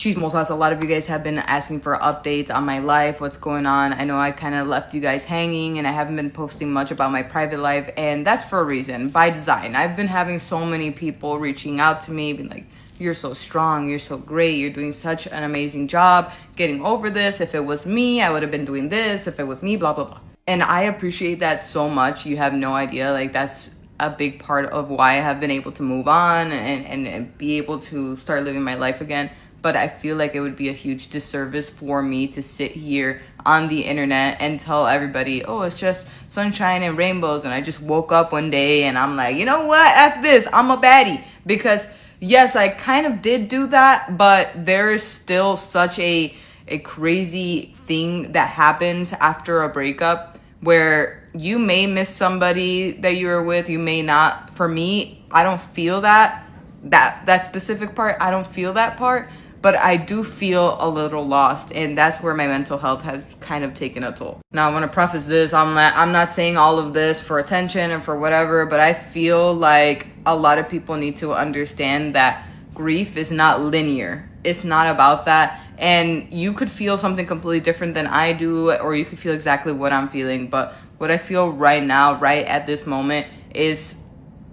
Chismosas, a lot of you guys have been asking for updates on my life, what's going on. I know I kind of left you guys hanging and I haven't been posting much about my private life, and that's for a reason, by design. I've been having so many people reaching out to me, being like, you're so strong, you're so great, you're doing such an amazing job getting over this. If it was me, I would have been doing this. If it was me, blah, blah, blah. And I appreciate that so much. You have no idea. Like, that's a big part of why I have been able to move on and be able to start living my life again. But I feel like it would be a huge disservice for me to sit here on the internet and tell everybody, oh, it's just sunshine and rainbows. And I just woke up one day and I'm like, you know what? F this, I'm a baddie. Because yes, I kind of did do that, but there is still such a crazy thing that happens after a breakup where you may miss somebody that you were with, you may not. For me, I don't feel that specific part. I don't feel that part. But I do feel a little lost, and that's where my mental health has kind of taken a toll. Now, I want to preface this. I'm not saying all of this for attention and for whatever, but I feel like a lot of people need to understand that grief is not linear. It's not about that. And you could feel something completely different than I do, or you could feel exactly what I'm feeling. But what I feel right now, right at this moment, is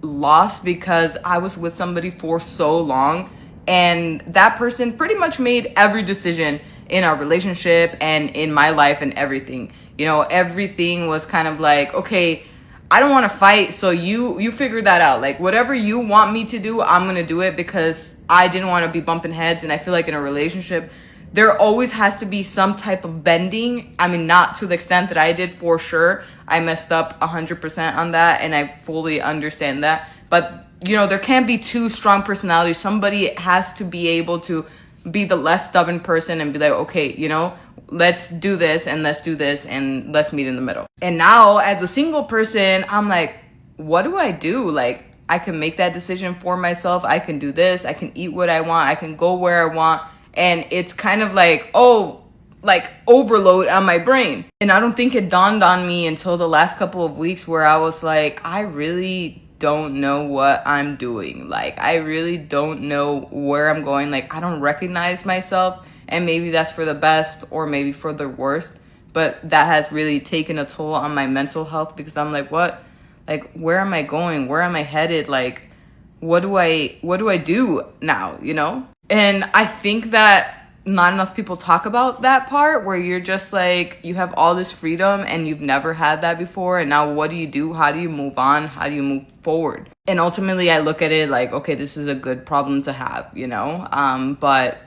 lost because I was with somebody for so long. And that person pretty much made every decision in our relationship and in my life and everything. You know, everything was kind of like, okay, I don't want to fight, so you figure that out. Like, whatever you want me to do, I'm going to do it because I didn't want to be bumping heads. And I feel like in a relationship, there always has to be some type of bending. I mean, not to the extent that I did, for sure. I messed up 100% on that, and I fully understand that. But you know, there can't be two strong personalities. Somebody has to be able to be the less stubborn person and be like, okay, you know, let's do this and let's do this and let's meet in the middle. And now as a single person, I'm like, what do I do? Like, I can make that decision for myself. I can do this. I can eat what I want. I can go where I want. And it's kind of like, oh, like overload on my brain. And I don't think it dawned on me until the last couple of weeks where I was like, I really don't know what I'm doing. Like, I really don't know where I'm going. Like, I don't recognize myself, and maybe that's for the best or maybe for the worst, but that has really taken a toll on my mental health because I'm like, what? Like, where am I going? Where am I headed? Like, what do I do now, you know? And I think that not enough people talk about that part where you're just like, you have all this freedom and you've never had that before, and now what do you do? How do you move on? How do you move forward? And ultimately I look at it like, okay, this is a good problem to have, you know, but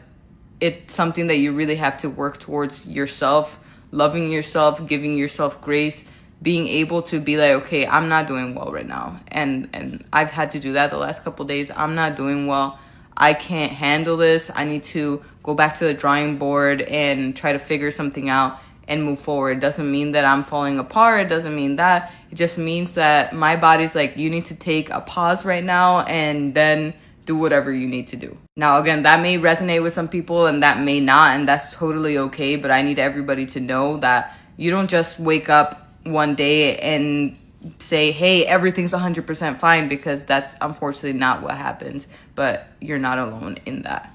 it's something that you really have to work towards yourself, loving yourself, giving yourself grace, being able to be like, okay, I'm not doing well right now, and I've had to do that the last couple of days. I'm not doing well. I can't handle this. I need to go back to the drawing board and try to figure something out and move forward. It doesn't mean that I'm falling apart. It doesn't mean that. It just means that my body's like, you need to take a pause right now and then do whatever you need to do. Now, again, that may resonate with some people and that may not, and that's totally okay. But I need everybody to know that you don't just wake up one day and say, hey, everything's 100% fine, because that's unfortunately not what happens. But you're not alone in that.